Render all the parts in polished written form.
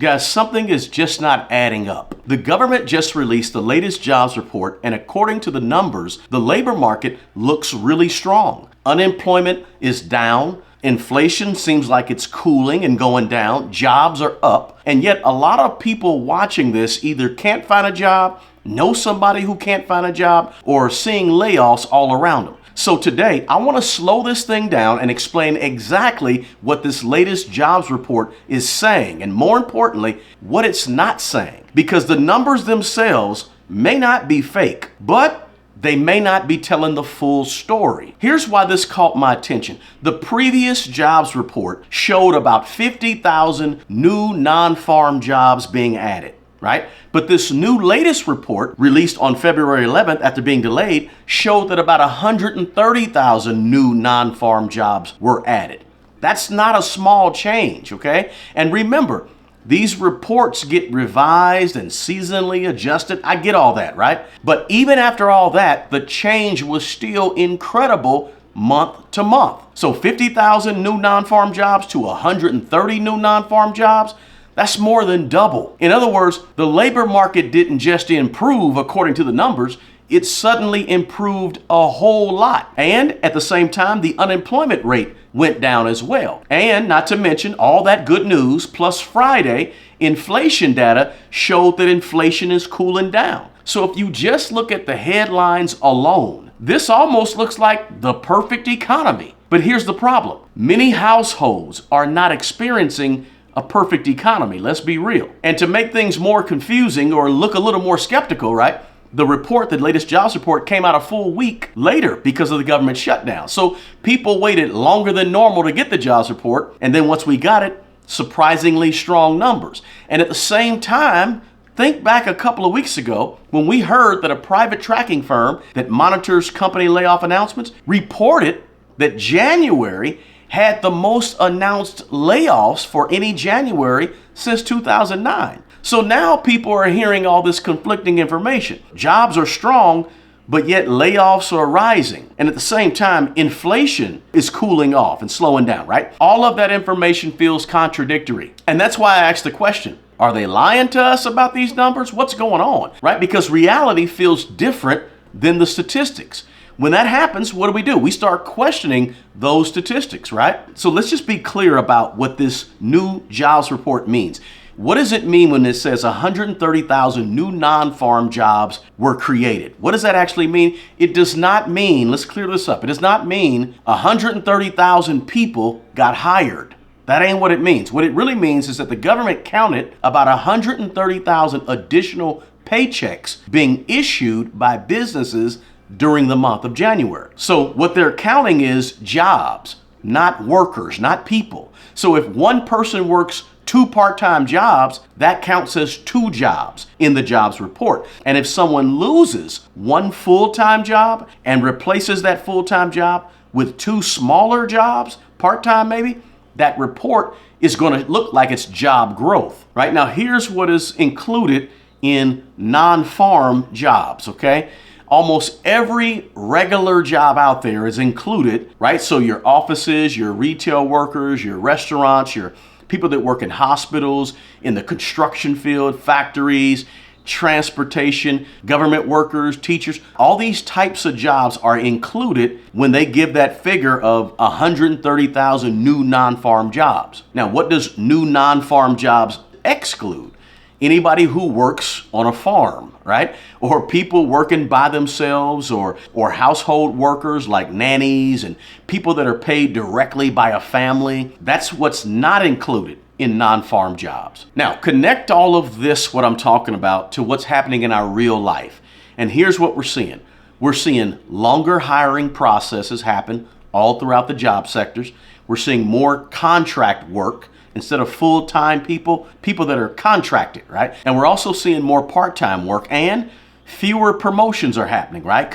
Guys, something is just not adding up. The government just released the latest jobs report, and according to the numbers, the labor market looks really strong. Unemployment is down. Inflation seems like it's cooling and going down. Jobs are up. And yet a lot of people watching this either can't find a job, know somebody who can't find a job, or are seeing layoffs all around them. So today, I want to slow this thing down and explain exactly what this latest jobs report is saying, and more importantly, what it's not saying. Because the numbers themselves may not be fake, but they may not be telling the full story. Here's why this caught my attention. The previous jobs report showed about 50,000 new non-farm jobs being added, right? But this new latest report, released on February 11th after being delayed, showed that about 130,000 new non-farm jobs were added. That's not a small change, okay? And remember, these reports get revised and seasonally adjusted. I get all that, right? But even after all that, the change was still incredible month to month. So 50,000 new non-farm jobs to 130 new non-farm jobs, that's more than double. In other words, the labor market didn't just improve according to the numbers, it suddenly improved a whole lot. And at the same time, the unemployment rate went down as well. And not to mention all that good news, plus Friday, inflation data showed that inflation is cooling down. So if you just look at the headlines alone, this almost looks like the perfect economy. But here's the problem. Many households are not experiencing a perfect economy, let's be real. And to make things more confusing or look a little more skeptical, right? The latest jobs report came out a full week later because of the government shutdown. So people waited longer than normal to get the jobs report. And then once we got it, surprisingly strong numbers. And at the same time, think back a couple of weeks ago when we heard that a private tracking firm that monitors company layoff announcements reported that January had the most announced layoffs for any January since 2009. So now people are hearing all this conflicting information. Jobs are strong, but yet layoffs are rising. And at the same time, inflation is cooling off and slowing down, right? All of that information feels contradictory. And that's why I asked the question, are they lying to us about these numbers? What's going on, right? Because reality feels different than the statistics. When that happens, what do? We start questioning those statistics, right? So let's just be clear about what this new jobs report means. What does it mean when it says 130,000 new non-farm jobs were created? What does that actually mean? It does not mean, let's clear this up, it does not mean 130,000 people got hired. That ain't what it means. What it really means is that the government counted about 130,000 additional paychecks being issued by businesses during the month of January. So what they're counting is jobs, not workers, not people. So if one person works 2 part-time jobs, that counts as 2 jobs in the jobs report. And if someone loses 1 full-time job and replaces that full-time job with 2 smaller jobs, part-time maybe, that report is going to look like it's job growth. Right now, here's what is included in non-farm jobs, okay? Almost every regular job out there is included, right? So your offices, your retail workers, your restaurants, your people that work in hospitals, in the construction field, factories, transportation, government workers, teachers, all these types of jobs are included when they give that figure of 130,000 new non-farm jobs. Now, what does new non-farm jobs exclude? Anybody who works on a farm, right? Or people working by themselves, or household workers like nannies and people that are paid directly by a family. That's what's not included in non-farm jobs. Now, connect all of this, what I'm talking about, to what's happening in our real life. And here's what we're seeing. We're seeing longer hiring processes happen all throughout the job sectors. We're seeing more contract work instead of full-time people that are contracted, right? And we're also seeing more part-time work, and fewer promotions are happening, right?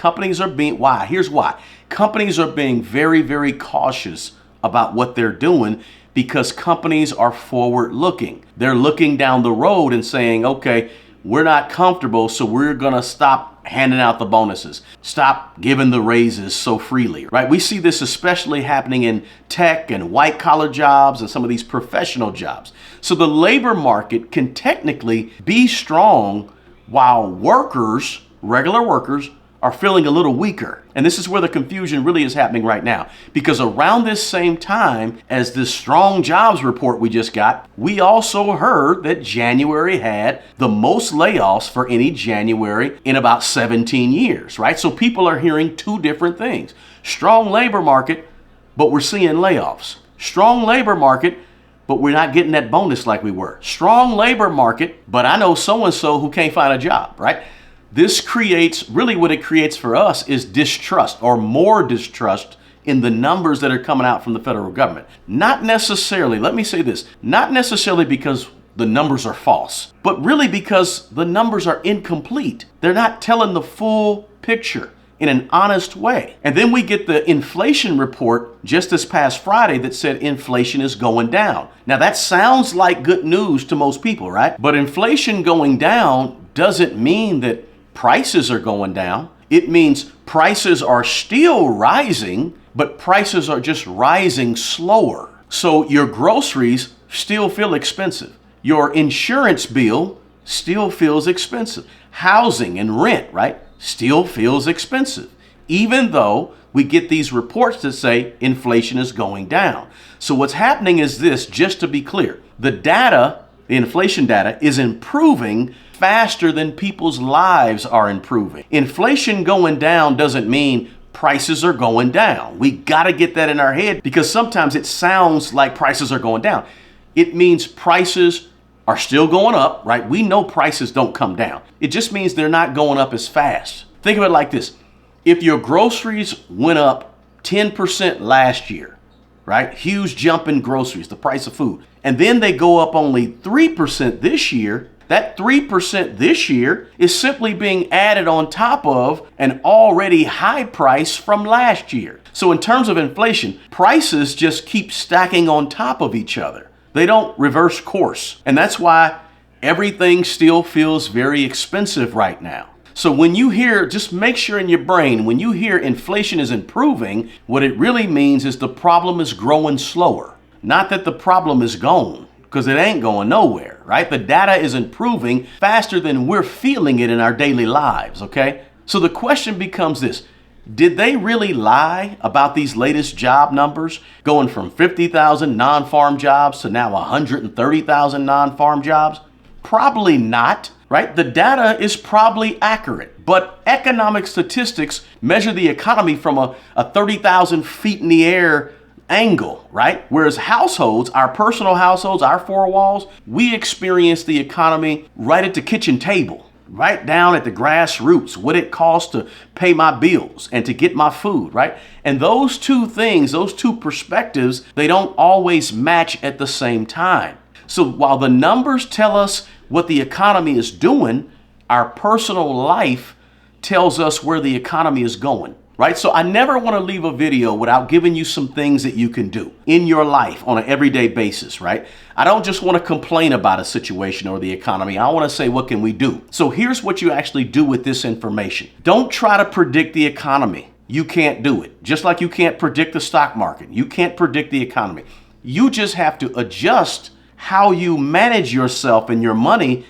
Here's why. Companies are being very, very cautious about what they're doing because companies are forward-looking. They're looking down the road and saying, okay, we're not comfortable, so we're gonna stop handing out the bonuses. Stop giving the raises so freely, right? We see this especially happening in tech and white collar jobs and some of these professional jobs. So the labor market can technically be strong while workers, regular workers, are feeling a little weaker. And this is where the confusion really is happening right now. Because around this same time as this strong jobs report we just got, we also heard that January had the most layoffs for any January in about 17 years, right? So people are hearing two different things. Strong labor market, but we're seeing layoffs. Strong labor market, but we're not getting that bonus like we were. Strong labor market, but I know so-and-so who can't find a job, right? This creates, really what it creates for us is distrust or more distrust in the numbers that are coming out from the federal government. Not necessarily, let me say this, not necessarily because the numbers are false, but really because the numbers are incomplete. They're not telling the full picture in an honest way. And then we get the inflation report just this past Friday that said inflation is going down. Now that sounds like good news to most people, right? But inflation going down doesn't mean that prices are going down. It means prices are still rising, but prices are just rising slower. So your groceries still feel expensive. Your insurance bill still feels expensive. Housing and rent, right, still feels expensive, even though we get these reports that say inflation is going down. So what's happening is this, just to be clear, the inflation data is improving faster than people's lives are improving. Inflation going down doesn't mean prices are going down. We got to get that in our head because sometimes it sounds like prices are going down. It means prices are still going up, right? We know prices don't come down. It just means they're not going up as fast. Think of it like this. If your groceries went up 10% last year, right? Huge jump in groceries, the price of food. And then they go up only 3% this year. That 3% this year is simply being added on top of an already high price from last year. So in terms of inflation, prices just keep stacking on top of each other. They don't reverse course. And that's why everything still feels very expensive right now. So when you hear, just make sure in your brain, when you hear inflation is improving, what it really means is the problem is growing slower. Not that the problem is gone, because it ain't going nowhere, right? The data is improving faster than we're feeling it in our daily lives, okay? So the question becomes this. Did they really lie about these latest job numbers going from 50,000 non-farm jobs to now 130,000 non-farm jobs? Probably not, right? The data is probably accurate, but economic statistics measure the economy from a 30,000 feet in the air angle, right? Whereas households, our personal households, our four walls, we experience the economy right at the kitchen table, right down at the grassroots, what it costs to pay my bills and to get my food, right? And those two things, those two perspectives, they don't always match at the same time. So while the numbers tell us what the economy is doing, our personal life tells us where the economy is going. Right? So I never want to leave a video without giving you some things that you can do in your life on an everyday basis, right? I don't just want to complain about a situation or the economy. I want to say, what can we do? So here's what you actually do with this information. Don't try to predict the economy. You can't do it. Just like you can't predict the stock market. You can't predict the economy. You just have to adjust how you manage yourself and your money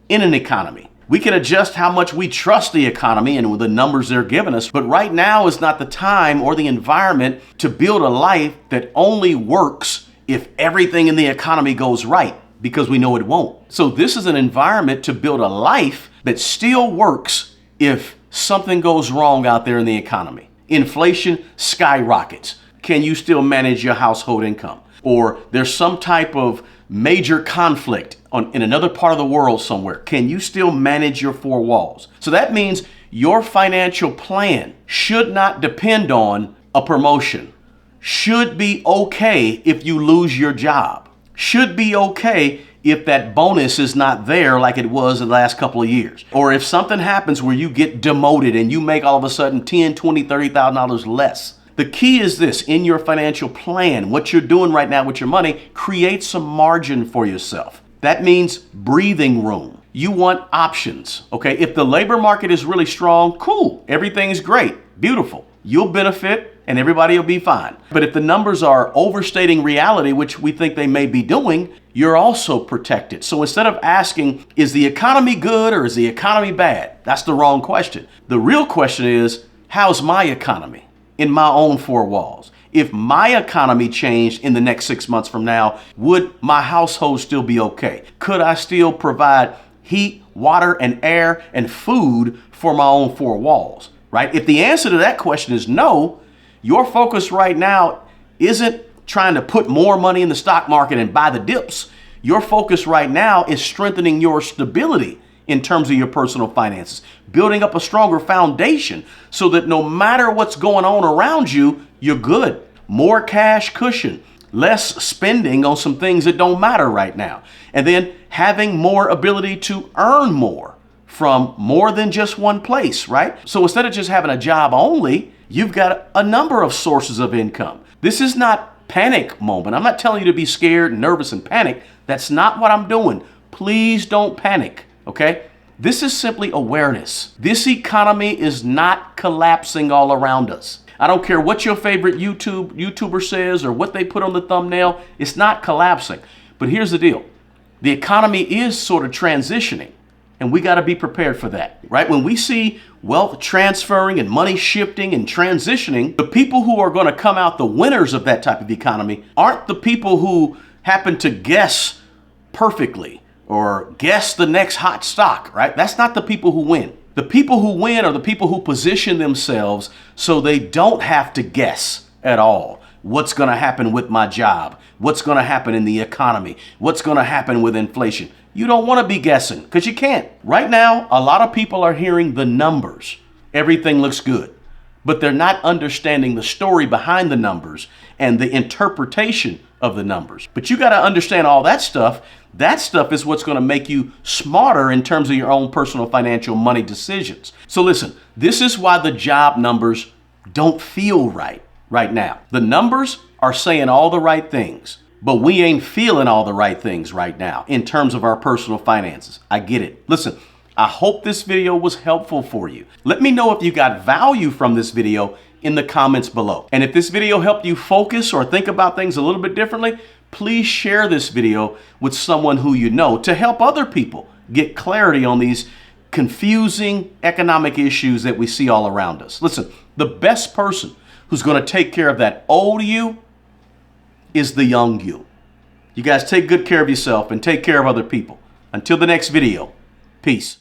in an economy. We can adjust how much we trust the economy and the numbers they're giving us, but right now is not the time or the environment to build a life that only works if everything in the economy goes right, because we know it won't. So this is an environment to build a life that still works if something goes wrong out there in the economy. Inflation skyrockets. Can you still manage your household income? Or there's some type of major conflict in another part of the world somewhere. Can you still manage your four walls? So that means your financial plan should not depend on a promotion. Should be okay if you lose your job. Should be okay if that bonus is not there like it was in the last couple of years. Or if something happens where you get demoted and you make all of a sudden $10,000, $20,000, $30,000 less. The key is this: in your financial plan, what you're doing right now with your money, create some margin for yourself. That means breathing room. you want options, okay? If the labor market is really strong, cool, everything's great, beautiful. You'll benefit and everybody will be fine. But if the numbers are overstating reality, which we think they may be doing, you're also protected. So instead of asking, is the economy good or is the economy bad? That's the wrong question. The real question is, how's my economy in my own four walls? If my economy changed in the next 6 months from now, would my household still be okay? Could I still provide heat, water, and air and food for my own four walls, right? If the answer to that question is no, your focus right now isn't trying to put more money in the stock market and buy the dips. Your focus right now is strengthening your stability in terms of your personal finances, building up a stronger foundation so that no matter what's going on around you, you're good. More cash cushion, less spending on some things that don't matter right now. And then having more ability to earn more from more than just one place, right? So instead of just having a job only, you've got a number of sources of income. This is not panic moment. I'm not telling you to be scared, nervous, and panic. That's not what I'm doing. Please don't panic, okay? This is simply awareness. This economy is not collapsing all around us. I don't care what your favorite YouTuber says or what they put on the thumbnail. It's not collapsing. But here's the deal. The economy is sort of transitioning, and we got to be prepared for that, right? When we see wealth transferring and money shifting and transitioning, the people who are going to come out the winners of that type of economy aren't the people who happen to guess perfectly or guess the next hot stock, right? That's not the people who win. The people who win are the people who position themselves so they don't have to guess at all. What's going to happen with my job? What's going to happen in the economy? What's going to happen with inflation? You don't want to be guessing because you can't. Right now, a lot of people are hearing the numbers. Everything looks good, but they're not understanding the story behind the numbers and the interpretation of the numbers. But you got to understand all that stuff. That stuff is what's going to make you smarter in terms of your own personal financial money decisions. So listen, this is why the job numbers don't feel right now. The numbers are saying all the right things, but we ain't feeling all the right things right now in terms of our personal finances. I get it. Listen, I hope this video was helpful for you. Let me know if you got value from this video in the comments below. And if this video helped you focus or think about things a little bit differently, please share this video with someone who you know to help other people get clarity on these confusing economic issues that we see all around us. Listen, the best person who's going to take care of that old you is the young you. You guys take good care of yourself and take care of other people. Until the next video, peace.